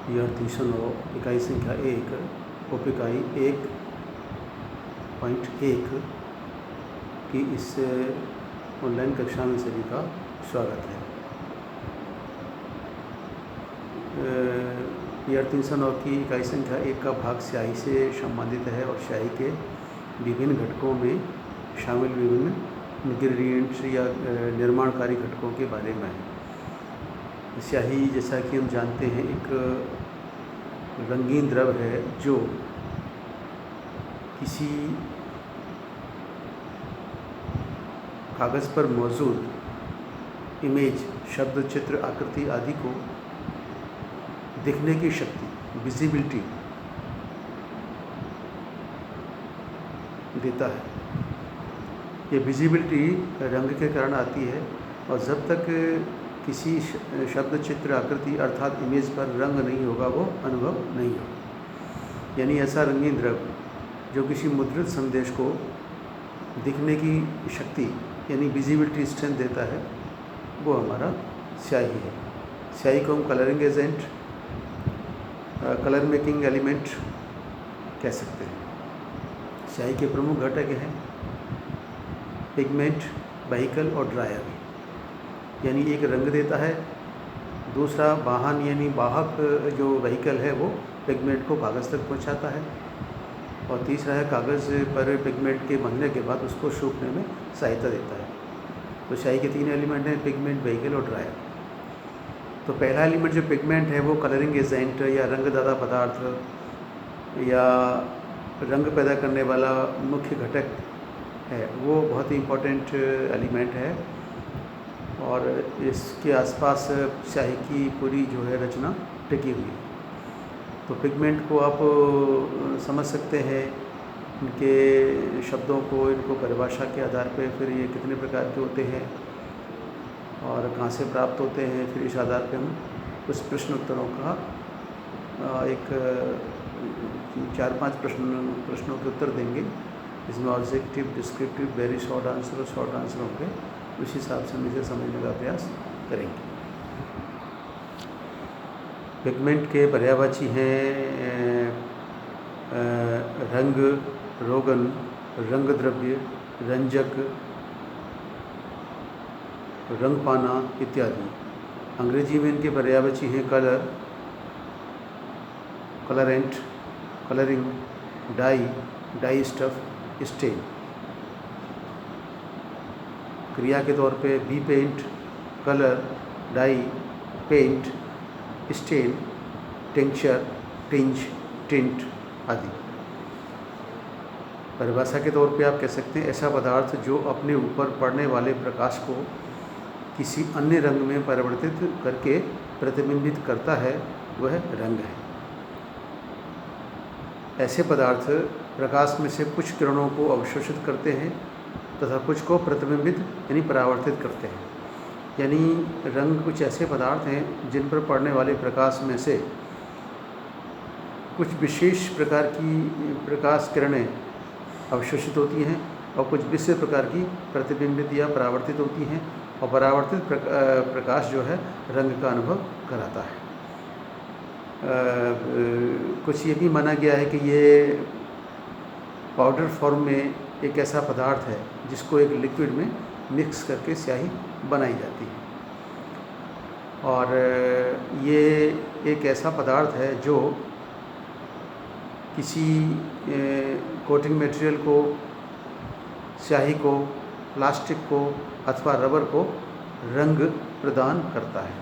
यह 309 इकाई संख्या 1 उप इकाई 1.1 की इस ऑनलाइन कक्षा में सभी का स्वागत है। यह 309 की इकाई संख्या 1 का भाग स्याही से संबंधित है और स्याही के विभिन्न घटकों में शामिल विभिन्न इंग्रेडिएंट्स या निर्माणकारी घटकों के बारे में है। स्याही, जैसा कि हम जानते हैं, एक रंगीन द्रव्य है जो किसी कागज़ पर मौजूद इमेज, शब्द, चित्र, आकृति आदि को दिखने की शक्ति, विजिबिलिटी देता है। ये विजिबिलिटी रंग के कारण आती है और जब तक किसी शब्द, चित्र, आकृति अर्थात इमेज पर रंग नहीं होगा वो अनुभव नहीं होगा। यानी ऐसा रंगीन द्रव्य जो किसी मुद्रित संदेश को दिखने की शक्ति यानी विजिबिलिटी स्ट्रेंथ देता है, वो हमारा स्याही है। स्याही को हम colouring agent, colour making element कह सकते हैं। स्याही के प्रमुख घटक हैं पिगमेंट, वेहिकल और ड्रायर। यानी एक रंग देता है, दूसरा वाहन यानी वाहक जो व्हीकल है वो पिगमेंट को कागज़ तक पहुंचाता है, और तीसरा है कागज़ पर पिगमेंट के बनने के बाद उसको सूखने में सहायता देता है। तो स्याही के 3 एलिमेंट हैं, पिगमेंट, व्हीकल और ड्रायर। तो पहला एलिमेंट जो पिगमेंट है वो कलरिंग एजेंट या रंगदाता पदार्थ या रंग पैदा करने वाला मुख्य घटक है। वो बहुत ही इम्पोर्टेंट एलिमेंट है और इसके आसपास स्याही की पूरी जो है रचना टिकी हुई है। तो पिगमेंट को आप समझ सकते हैं, इनके शब्दों को, इनको परिभाषा के आधार पे, फिर ये कितने प्रकार के होते हैं और कहाँ से प्राप्त होते हैं। फिर इस आधार पे हम कुछ प्रश्न उत्तरों का एक 4-5 प्रश्नों के उत्तर देंगे, जिसमें objective, descriptive, very short answer और शॉर्ट आंसर होंगे। उस हिसाब से हम इसे समझने का प्रयास करेंगे। पिगमेंट के पर्यायवाची हैं रंग, रोगन, रंग द्रव्य, रंजक, रंगपाना इत्यादि। अंग्रेजी में इनके पर्यायवाची हैं colour, colourant, colouring, dye, dyestuff, stain. क्रिया के तौर पे be paint, colour, dye, paint, stain, tincture, tinge, tint आदि। परिभाषा के तौर पे आप कह सकते हैं ऐसा पदार्थ जो अपने ऊपर पड़ने वाले प्रकाश को किसी अन्य रंग में परिवर्तित करके प्रतिबिंबित करता है, वह रंग है। ऐसे पदार्थ प्रकाश में से कुछ किरणों को अवशोषित करते हैं तथा कुछ को प्रतिबिंबित यानी परावर्तित करते हैं। यानी रंग कुछ ऐसे पदार्थ हैं जिन पर पड़ने वाले प्रकाश में से कुछ विशेष प्रकार की प्रकाश किरणें अवशोषित होती हैं और कुछ विशेष प्रकार की प्रतिबिंबित या परावर्तित होती हैं, और परावर्तित प्रकाश जो है रंग का अनुभव कराता है। कुछ ये भी माना गया है कि ये पाउडर फॉर्म में एक ऐसा पदार्थ है जिसको एक लिक्विड में मिक्स करके स्याही बनाई जाती है, और ये एक ऐसा पदार्थ है जो किसी कोटिंग मटेरियल को, स्याही को, प्लास्टिक को अथवा रबर को रंग प्रदान करता है।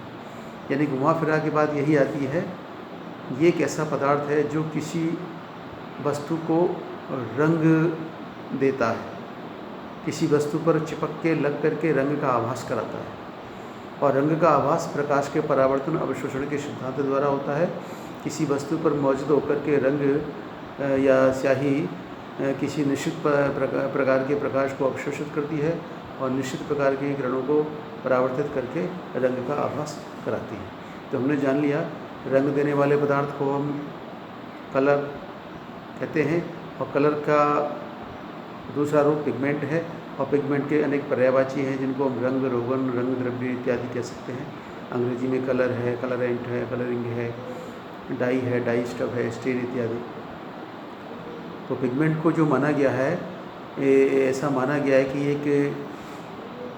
यानी घुमा फिरा के बात यही आती है, ये एक ऐसा पदार्थ है जो किसी वस्तु को रंग देता है, किसी वस्तु पर चिपक के लग करके रंग का आभास कराता है। और रंग का आभास प्रकाश के परावर्तन अवशोषण के सिद्धांत द्वारा होता है। किसी वस्तु पर मौजूद होकर के रंग या स्याही किसी निश्चित प्रकार के प्रकाश को अवशोषित करती है और निश्चित प्रकार के किरणों को परावर्तित करके रंग का आभास कराती है। तो हमने जान लिया रंग देने वाले पदार्थ को हम कलर कहते हैं, और कलर का दूसरा रूप पिगमेंट है, और पिगमेंट के अनेक पर्यायवाची हैं जिनको हम रंग, रोगन, रंग द्रव्य इत्यादि कह सकते हैं। अंग्रेजी में कलर है, कलरेंट है, कलरिंग है, डाई है, डाई स्टफ है, स्टेन इत्यादि। तो पिगमेंट को जो माना गया है, ऐसा माना गया है कि एक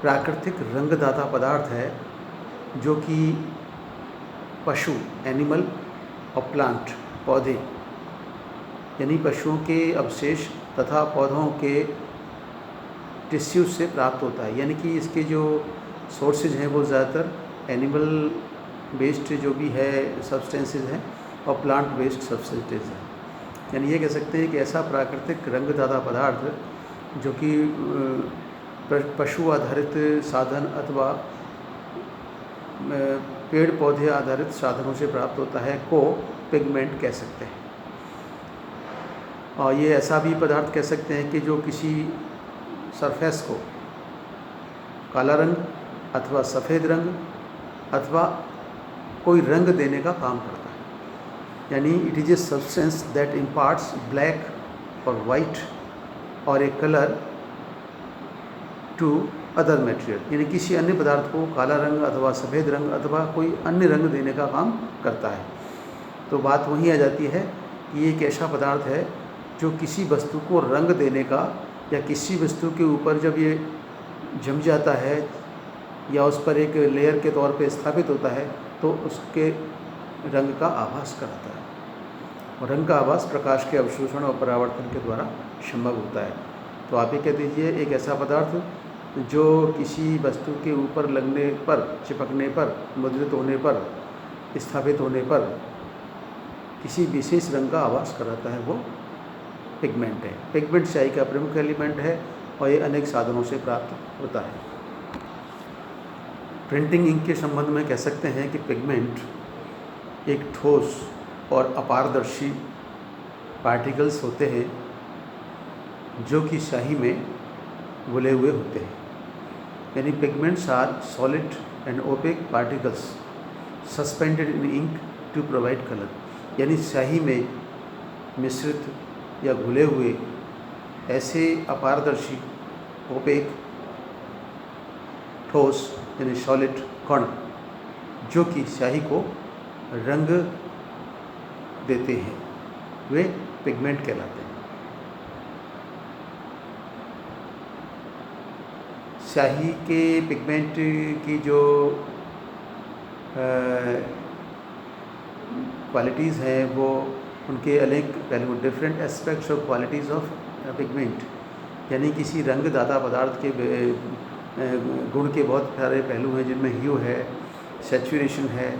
प्राकृतिक रंगदाता पदार्थ है जो कि पशु, एनिमल और प्लांट, पौधे, यानी पशुओं के अवशेष तथा पौधों के टिश्यूज से प्राप्त होता है। यानी कि इसके जो सोर्सेज हैं वो ज़्यादातर एनिमल बेस्ड जो भी है सब्सटेंसेस हैं और प्लांट बेस्ड सब्सटेंसेस हैं। यानी ये कह सकते हैं कि ऐसा प्राकृतिक रंगदाता पदार्थ जो कि पशु आधारित साधन अथवा पेड़ पौधे आधारित साधनों से प्राप्त होता है को पिगमेंट कह सकते हैं। और ये ऐसा भी पदार्थ कह सकते हैं कि जो किसी सरफेस को काला रंग अथवा सफ़ेद रंग अथवा कोई रंग देने का काम करता है। यानी it is a substance that imparts black और वाइट और ए कलर टू अदर मटेरियल, यानी किसी अन्य पदार्थ को काला रंग अथवा सफ़ेद रंग अथवा कोई अन्य रंग देने का काम करता है। तो बात वहीं आ जाती है कि ये एक ऐसा पदार्थ है जो किसी वस्तु को रंग देने का या किसी वस्तु के ऊपर जब ये जम जाता है या उस पर एक लेयर के तौर पे स्थापित होता है तो उसके रंग का आभास कराता है। और रंग का आभास प्रकाश के अवशोषण और परावर्तन के द्वारा संभव होता है। तो आप ये कह दीजिए एक ऐसा पदार्थ जो किसी वस्तु के ऊपर लगने पर, चिपकने पर, मुद्रित होने पर, स्थापित होने पर किसी विशेष रंग का आभास कराता है वो पिगमेंट है। पिगमेंट स्याही का प्रमुख एलिमेंट है और ये अनेक साधनों से प्राप्त होता है। प्रिंटिंग इंक के संबंध में कह सकते हैं कि पिगमेंट एक ठोस और अपारदर्शी पार्टिकल्स होते हैं जो कि स्याही में घुले हुए होते हैं। यानी pigments are solid and opaque particles suspended in ink to provide colour. यानी स्याही में मिश्रित या घुले हुए ऐसे अपारदर्शी, ओपेक, ठोस यानी सॉलिड कण जो कि स्याही को रंग देते हैं, वे पिगमेंट कहलाते हैं। स्याही के पिगमेंट की जो क्वालिटीज़ हैं वो उनके अनेक पहलू, different aspects of qualities of pigment, यानी किसी रंगदाता पदार्थ के गुण के बहुत सारे पहलू हैं जिनमें ह्यू है, सैचुरेशन है,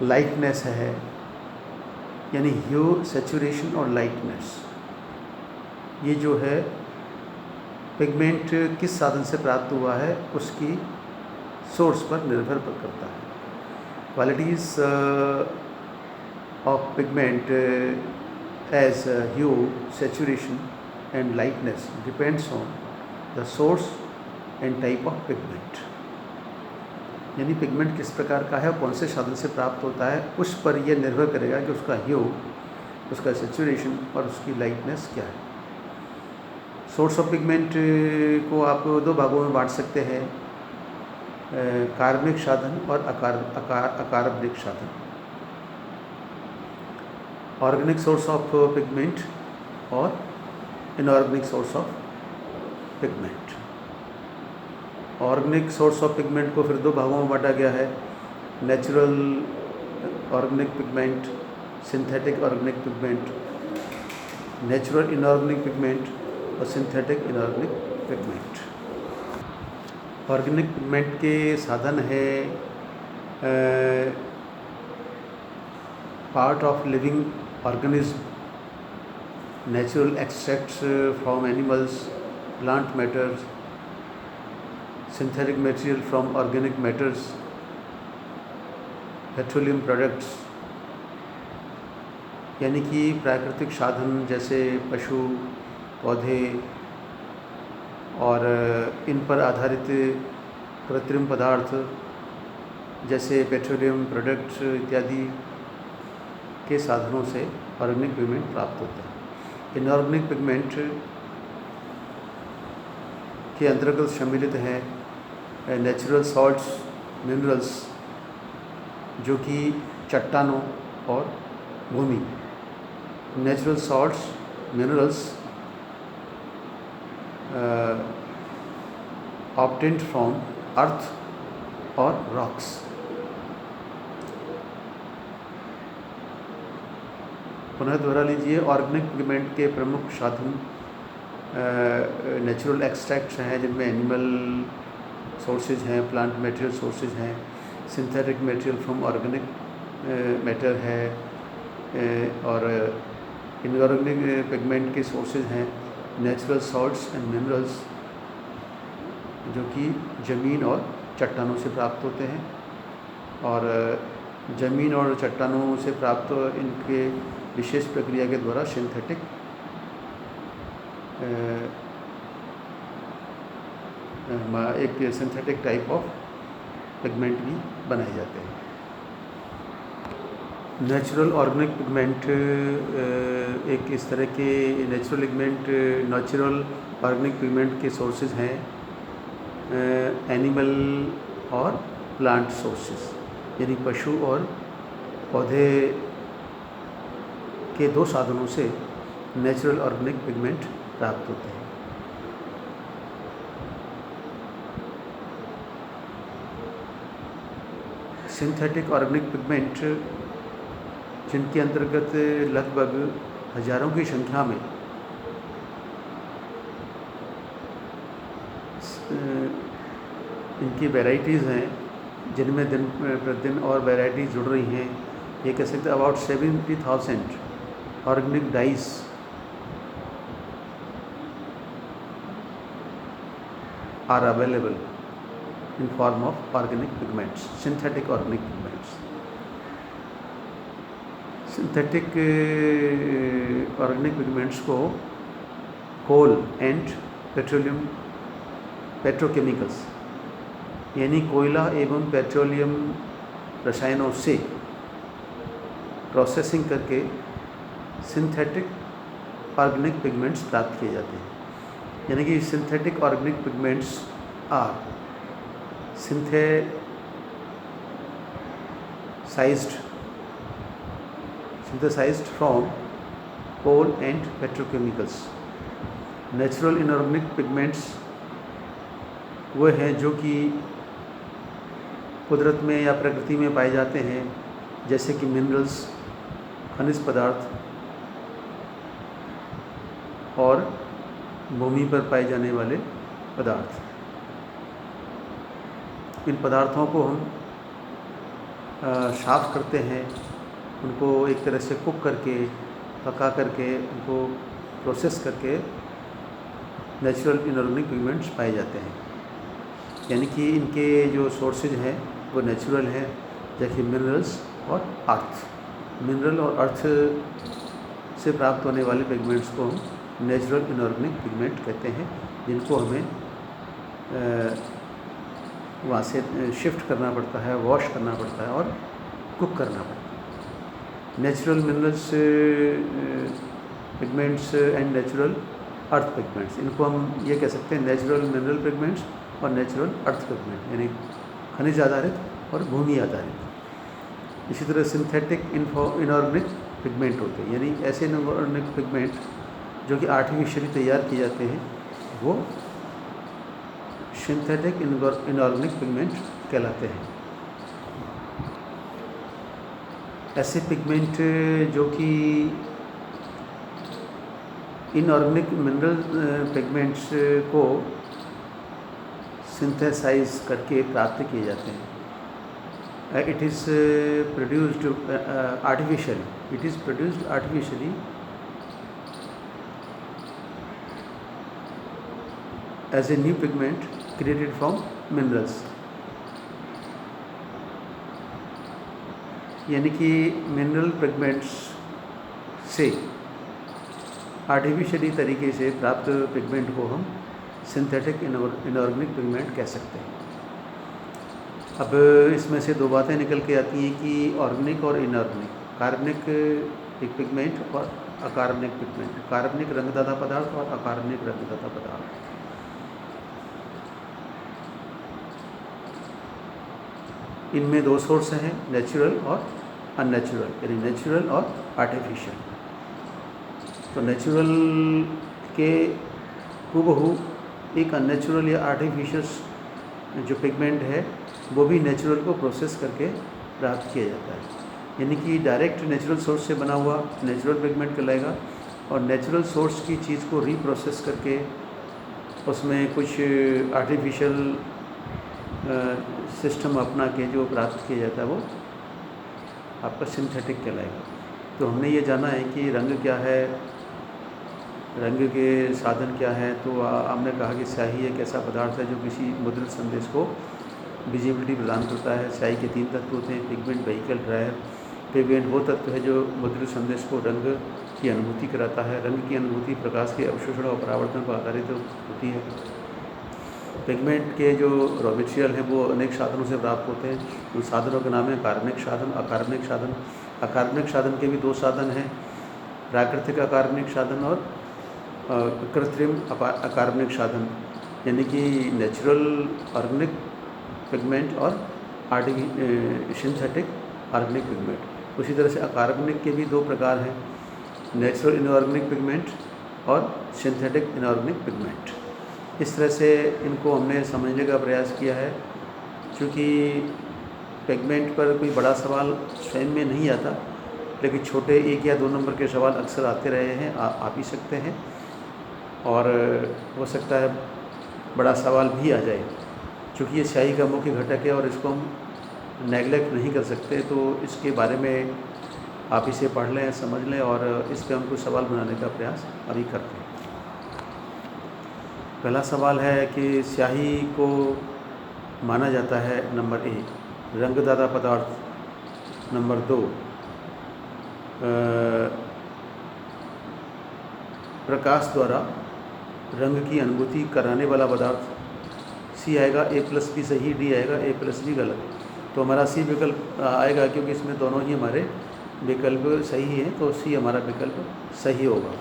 लाइटनेस है। यानी ह्यू, सैचुरेशन और लाइटनेस, ये जो है पिगमेंट किस साधन से प्राप्त हुआ है उसकी सोर्स पर निर्भर करता है। Qualities of pigment as hue, saturation and lightness depends on the source and type of pigment. यानी पिगमेंट किस प्रकार का है, कौन से साधन से प्राप्त होता है, उस पर यह निर्भर करेगा कि उसका ह्यू, उसका सैचुरेशन और उसकी लाइटनेस क्या है। सोर्स ऑफ पिगमेंट को आप दो भागों में बांट सकते हैं, कार्बनिक साधन और अकार्बनिक साधन। ऑर्गेनिक सोर्स ऑफ पिगमेंट और inorganic source of pigment. Organic source of pigment को फिर दो भागों में बांटा गया है, natural organic pigment, synthetic organic pigment, natural inorganic pigment और synthetic inorganic pigment. Organic pigment के साधन है part of living organism, natural extracts from animals, plant matters, synthetic material from organic matters, petroleum products. यानी कि प्राकृतिक साधन जैसे पशु, पौधे और इन पर आधारित कृत्रिम पदार्थ जैसे पेट्रोलियम प्रोडक्ट्स इत्यादि के साधनों से ऑर्गेनिक पिगमेंट प्राप्त होता है। इनऑर्गेनिक पिगमेंट के अंतर्गत सम्मिलित हैं नेचुरल सॉल्ट्स, मिनरल्स जो कि चट्टानों, और भूमि। Natural salts, minerals obtained from earth और रॉक्स। पुनः दोहरा लीजिए। ऑर्गेनिक पिगमेंट के प्रमुख साधन नेचुरल एक्सट्रैक्ट्स हैं, जिनमें एनिमल सोर्सेज हैं, प्लांट मटेरियल सोर्सेज हैं, synthetic material from organic matter है, और इनऑर्गेनिक पिगमेंट के सोर्सेज हैं नेचुरल सॉल्ट्स एंड मिनरल्स, जो कि ज़मीन और चट्टानों से प्राप्त होते हैं। और ज़मीन और चट्टानों से प्राप्त इनके विशेष प्रक्रिया के द्वारा सिंथेटिक एक सिंथेटिक टाइप ऑफ पिगमेंट भी बनाए जाते हैं। नेचुरल ऑर्गेनिक पिगमेंट एक इस तरह के नेचुरल ऑर्गेनिक पिगमेंट के सोर्सेज हैं एनिमल और प्लांट सोर्सेज, यानी पशु और पौधे के दो साधनों से नेचुरल ऑर्गेनिक पिगमेंट प्राप्त होते हैं। सिंथेटिक ऑर्गेनिक पिगमेंट, जिनके अंतर्गत लगभग हजारों की संख्या में इनकी वैरायटीज़ हैं, जिनमें दिन प्रतिदिन और वैरायटीज जुड़ रही हैं। ये कह सकते हैं about 70,000 organic dyes are available in form of organic pigments, synthetic organic pigments. Synthetic organic pigments को coal and पेट्रोकेमिकल्स यानी कोयला एवं पेट्रोलियम रसायनों से प्रोसेसिंग करके सिंथेटिक ऑर्गेनिक पिगमेंट्स प्राप्त किए जाते हैं। यानी कि synthetic organic pigments are synthesized from coal and petrochemicals. Natural inorganic pigments वो हैं जो कि कुदरत में या प्रकृति में पाए जाते हैं, जैसे कि मिनरल्स, खनिज पदार्थ, और भूमि पर पाए जाने वाले पदार्थ। इन पदार्थों को हम साफ़ करते हैं, उनको एक तरह से कुक करके, पका करके, उनको प्रोसेस करके नेचुरल इनऑर्गेनिक पिगमेंट्स पाए जाते हैं। यानी कि इनके जो सोर्सेज हैं वो नेचुरल हैं, जैसे मिनरल्स और अर्थ। मिनरल और अर्थ से प्राप्त होने वाले पिगमेंट्स को हम नेचुरल इनऑर्गेनिक पिगमेंट कहते हैं, जिनको हमें वहाँ से शिफ्ट करना पड़ता है, वॉश करना पड़ता है और कुक करना पड़ता है। Natural minerals pigments and natural earth pigments, इनको हम ये कह सकते हैं नेचुरल मिनरल पिगमेंट्स और नेचुरल अर्थ पिगमेंट, यानी खनिज आधारित और भूमि आधारित। इसी तरह सिंथेटिक इनऑर्गेनिक पिगमेंट होते हैं, यानी ऐसे इनऑर्गेनिक पिगमेंट जो कि आर्टिफिशियली तैयार किए जाते हैं, वो सिंथेटिक इनऑर्गेनिक पिगमेंट कहलाते हैं। ऐसे पिगमेंट जो कि इनऑर्गेनिक मिनरल पिगमेंट्स को सिंथेसाइज करके प्राप्त किए जाते हैं। It is produced artificially as a new pigment created from minerals। यानी कि मिनरल पिगमेंट्स से आर्टिफिशियली तरीके से प्राप्त पिगमेंट को हम सिंथेटिक इनऑर्गेनिक पिगमेंट कह सकते हैं। अब इसमें से दो बातें निकल के आती हैं कि ऑर्गेनिक और इनऑर्गेनिक। कार्बनिक एक पिगमेंट और अकार्बनिक पिगमेंट, कार्बनिक रंगदाता पदार्थ और अकार्बनिक रंगदाता पदार्थ। इनमें दो सोर्स हैं, नेचुरल और अननेचुरल, यानी नेचुरल और आर्टिफिशियल। तो नेचुरल के हूबहू एक अननेचुरल या आर्टिफिशियल जो पिगमेंट है वो भी नेचुरल को प्रोसेस करके प्राप्त किया जाता है। यानी कि डायरेक्ट नेचुरल सोर्स से बना हुआ नेचुरल पिगमेंट कहलाएगा, और नेचुरल सोर्स की चीज़ को रीप्रोसेस करके उसमें कुछ आर्टिफिशियल सिस्टम अपना के जो प्राप्त किया जाता है वो आपका सिंथेटिक कहलाएगा। तो हमने ये जाना है कि रंग क्या है, रंग के साधन क्या है। तो हमने कहा कि स्याही एक ऐसा पदार्थ है जो किसी मुद्रित संदेश को विजिबिलिटी प्रदान करता है। स्याही के 3 तत्व होते हैं, पिगमेंट, व्हीकल, ड्रायर। पिगमेंट वो तत्व है जो मुद्रित संदेश को रंग की अनुभूति कराता है। रंग की अनुभूति प्रकाश के अवशोषण और परावर्तन पर आधारित होती है। पिगमेंट के जो रॉ मटेरियल है वो अनेक साधनों से प्राप्त होते हैं। उन साधनों के नाम है कार्बनिक साधन, अकार्बनिक साधन। अकार्बनिक साधन के भी 2 साधन हैं, प्राकृतिक अकार्बनिक साधन और कृत्रिम अकार्बनिक साधन, यानी कि नेचुरल ऑर्गेनिक पिगमेंट और सिंथेटिक ऑर्गेनिक पिगमेंट। उसी तरह से अकार्बनिक के भी 2 प्रकार हैं, नेचुरल इनऑर्गेनिक पिगमेंट और सिंथेटिक इनऑर्गेनिक पिगमेंट। इस तरह से इनको हमने समझने का प्रयास किया है। क्योंकि पिगमेंट पर कोई बड़ा सवाल स्वयं में नहीं आता, लेकिन छोटे 1 या 2 नंबर के सवाल अक्सर आते रहे हैं, आ भी सकते हैं, और हो सकता है बड़ा सवाल भी आ जाए। क्योंकि ये स्याही का मुख्य घटक है और इसको हम नेगलेक्ट नहीं कर सकते। तो इसके बारे में आप इसे पढ़ लें, समझ लें, और इस पर हम कुछ सवाल बनाने का प्रयास अभी करते हैं। पहला सवाल है कि स्याही को माना जाता है नंबर 1 रंगदाता पदार्थ, नंबर 2 प्रकाश द्वारा रंग की अनुभूति कराने वाला पदार्थ। सी आएगा, A+B सही, डी आएगा A+B गलत। तो हमारा सी विकल्प आएगा, क्योंकि इसमें दोनों ही हमारे विकल्प सही हैं, तो सी हमारा विकल्प सही होगा।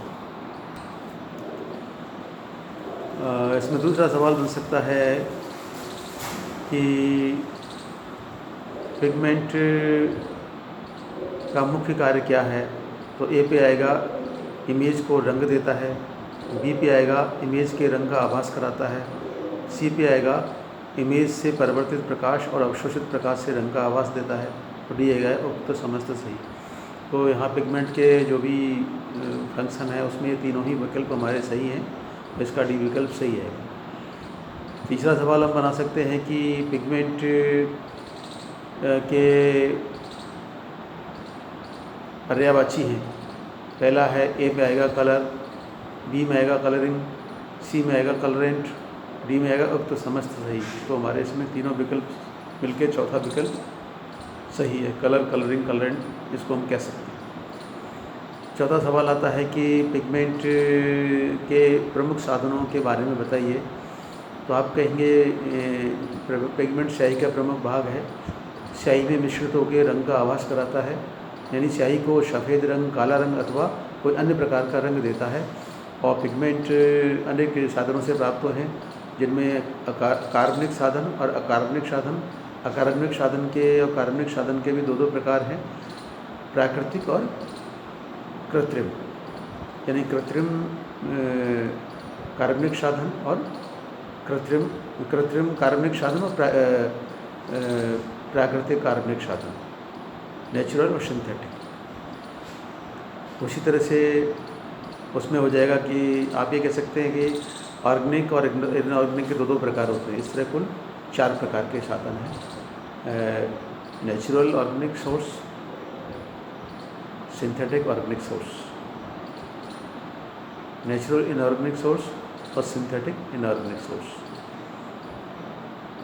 इसमें दूसरा सवाल बन सकता है कि पिगमेंट का मुख्य कार्य क्या है। तो ए पे आएगा इमेज को रंग देता है, बी पे आएगा इमेज के रंग का आभास कराता है, सी पे आएगा इमेज से परिवर्तित प्रकाश और अवशोषित प्रकाश से रंग का आभास देता है, और डी आएगा उक्त समस्त सही। तो यहाँ पिगमेंट के जो भी फंक्शन है उसमें ये तीनों ही विकल्प हमारे सही हैं, तो इसका डी विकल्प सही है। तीसरा सवाल हम बना सकते हैं कि पिगमेंट के पर्यायवाची हैं। पहला है, ए में आएगा कलर, बी में आएगा कलरिंग, सी में आएगा कलरेंट, डी में आएगा उक्त समस्त सही। तो हमारे इसमें तीनों विकल्प मिलके चौथा विकल्प सही है, कलर, कलरिंग, कलरेंट, इसको हम कह सकते हैं। चौथा सवाल आता है कि पिगमेंट के प्रमुख साधनों के बारे में बताइए। तो आप कहेंगे पिगमेंट स्याही का प्रमुख भाग है, स्याही में मिश्रित होकर रंग का आभास कराता है, यानी स्याही को सफ़ेद रंग, काला रंग अथवा कोई अन्य प्रकार का रंग देता है। और पिगमेंट अनेक साधनों से प्राप्त हैं, जिनमें कार्बनिक साधन और अकार्बनिक साधन। अकार्बनिक साधन के और कार्बनिक साधन के भी 2 प्रकार हैं, प्राकृतिक और कृत्रिम। यानी कृत्रिम कार्बनिक साधन और कृत्रिम कार्बनिक साधन और प्राकृतिक कार्बनिक साधन, नेचुरल और सिंथेटिक। उसी तरह से उसमें हो जाएगा कि आप ये कह सकते हैं कि ऑर्गेनिक और इनऑर्गेनिक के 2 प्रकार होते हैं। इस तरह कुल 4 प्रकार के साधन हैं, natural organic source, synthetic organic source, natural inorganic source और सिंथेटिक इनऑर्गेनिक सोर्स।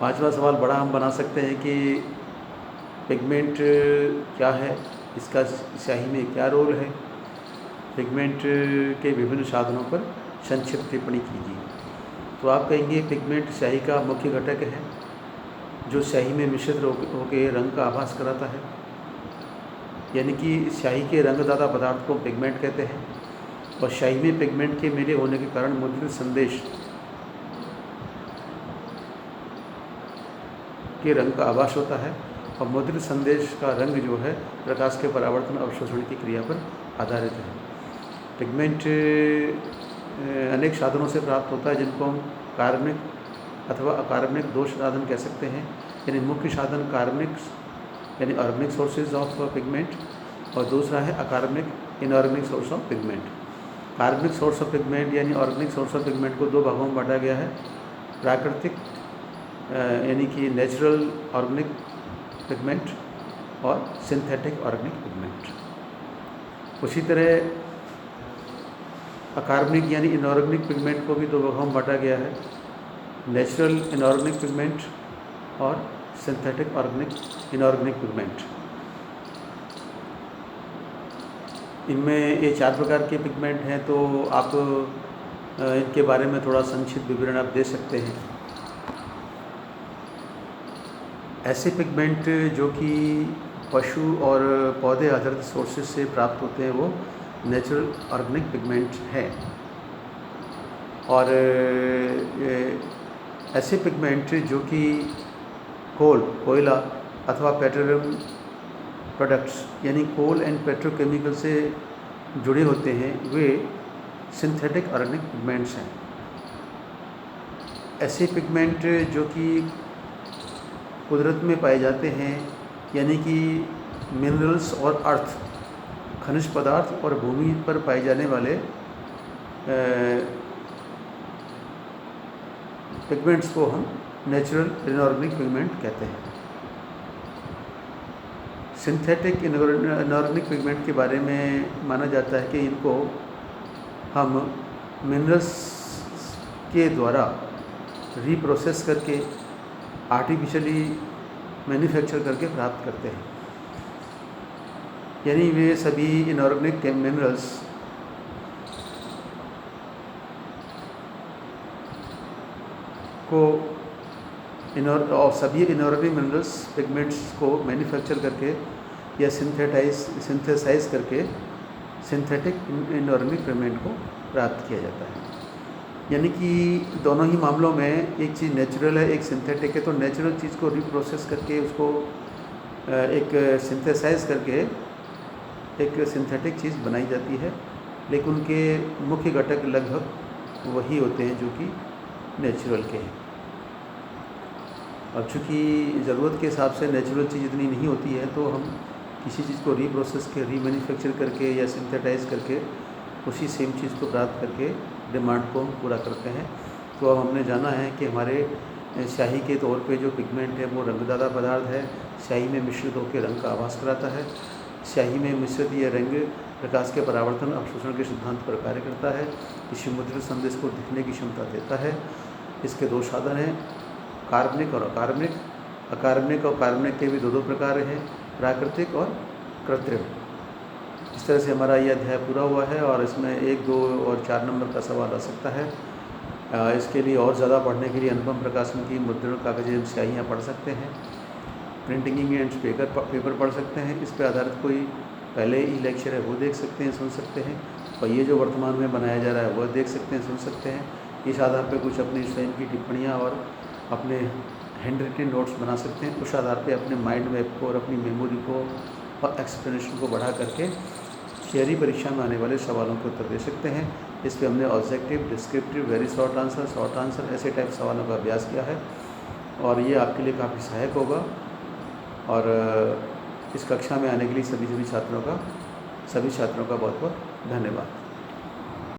पांचवा सवाल बड़ा हम बना सकते हैं कि पिगमेंट क्या है, इसका स्याही में क्या रोल है, पिगमेंट के विभिन्न साधनों पर संक्षिप्त टिप्पणी कीजिए। तो आप कहेंगे पिगमेंट स्याही का मुख्य घटक है, जो स्याही में मिश्रित होकर रंग का आभास कराता है। यानी कि स्याही के रंगदाता पदार्थ को पिगमेंट कहते हैं, और स्याही में पिगमेंट के मिले होने के कारण मुद्रित संदेश के रंग का आभास होता है। और मुद्रित संदेश का रंग जो है प्रकाश के परावर्तन अवशोषण की क्रिया पर आधारित है। पिगमेंट अनेक साधनों से प्राप्त होता है, जिनको हम कार्बनिक अथवा अकार्बनिक दो साधन कह सकते हैं। यानी मुख्य साधन कार्बनिक यानी ऑर्गेनिक सोर्सेज ऑफ पिगमेंट, और दूसरा है अकार्बनिक इनऑर्गेनिक सोर्स ऑफ पिगमेंट। कार्बनिक सोर्स ऑफ पिगमेंट यानी ऑर्गेनिक सोर्स ऑफ पिगमेंट को दो भागों में बांटा गया है, प्राकृतिक यानी कि नेचुरल ऑर्गेनिक पिगमेंट और सिंथेटिक ऑर्गेनिक पिगमेंट। उसी तरह अकार्बनिक यानी इनऑर्गेनिक पिगमेंट को भी दो भागों में बांटा गया है, नेचुरल इनऑर्गेनिक पिगमेंट और सिंथेटिक ऑर्गेनिक इनऑर्गेनिक पिगमेंट। इनमें ये 4 प्रकार के पिगमेंट हैं, तो आप इनके बारे में थोड़ा संक्षिप्त विवरण आप दे सकते हैं। ऐसे पिगमेंट जो कि पशु और पौधे आधारित सोर्सेज से प्राप्त होते हैं वो नेचुरल ऑर्गेनिक पिगमेंट हैं। और ऐसे पिगमेंट जो कि कोयला अथवा पेट्रोलियम प्रोडक्ट्स यानी कोल एंड पेट्रोकेमिकल से जुड़े होते हैं, वे सिंथेटिक ऑर्गेनिक पिगमेंट्स हैं। ऐसे पिगमेंट जो कि कुदरत में पाए जाते हैं, यानी कि मिनरल्स और अर्थ, खनिज पदार्थ और भूमि पर पाए जाने वाले पिगमेंट्स को हम नेचुरल इनऑर्गेनिक पिगमेंट कहते हैं। सिंथेटिक इनऑर्गेनिक पिगमेंट के बारे में माना जाता है कि इनको हम मिनरल्स के द्वारा रीप्रोसेस करके आर्टिफिशियली मैन्युफैक्चर करके प्राप्त करते हैं। यानी वे सभी इनऑर्गेनिक मिनरल्स को और सभी इनऑर्गेनिक मिनरल्स पिगमेंट्स को मैन्युफैक्चर करके या सिंथेसाइज करके सिंथेटिक इनऑर्गेनिक पिगमेंट को प्राप्त किया जाता है। यानी कि दोनों ही मामलों में एक चीज़ नेचुरल है, एक सिंथेटिक है। तो नेचुरल चीज़ को रिप्रोसेस करके उसको एक सिंथेसाइज करके एक सिंथेटिक चीज़ बनाई जाती है, लेकिन उनके मुख्य घटक लगभग वही होते हैं जो कि नेचुरल के हैं। अब चूँकि ज़रूरत के हिसाब से नेचुरल चीज़ इतनी नहीं होती है, तो हम किसी चीज़ को रीप्रोसेस के रीमैन्युफैक्चर करके या सिंथेटाइज करके उसी सेम चीज़ को प्राप्त करके डिमांड को हम पूरा करते हैं। तो अब हमने जाना है कि हमारे स्याही के तौर पे जो पिगमेंट है वो रंगदाता पदार्थ है, स्याही में मिश्रित होकर रंग का आभास कराता है। स्याही में मिश्रित यह रंग प्रकाश के परावर्तन अवशोषण के सिद्धांत पर कार्य करता है, किसी मुद्रित संदेश को दिखने की क्षमता देता है। इसके दो साधन हैं, कार्बनिक और अकार्बनिक। अकार्बनिक और कार्बनिक के भी दो प्रकार हैं, प्राकृतिक और कृत्रिम। इस तरह से हमारा यह अध्याय पूरा हुआ है और इसमें 1, 2 और 4 नंबर का सवाल आ सकता है। इसके लिए और ज़्यादा पढ़ने के लिए अनुपम प्रकाशन की मुद्रण कागज़ एवं स्याहियाँ पढ़ सकते हैं, प्रिंटिंग एंड पेपर पढ़ सकते हैं। इस पर आधारित कोई पहले ही लेक्चर है वो देख सकते हैं, सुन सकते हैं, और ये जो वर्तमान में बनाया जा रहा है वह देख सकते हैं, सुन सकते हैं। इस आधार पर कुछ अपनी स्वयं की टिप्पणियाँ और अपने हैंड रिटन नोट्स बना सकते हैं। उस आधार पे अपने माइंड मैप को और अपनी मेमोरी को और एक्सप्लेनेशन को बढ़ा करके थियरी परीक्षा में आने वाले सवालों के उत्तर दे सकते हैं। इस पे हमने objective, descriptive, very short answer ऐसे टाइप सवालों का अभ्यास किया है और ये आपके लिए काफ़ी सहायक होगा। और इस कक्षा में आने के लिए सभी छात्रों का बहुत बहुत धन्यवाद।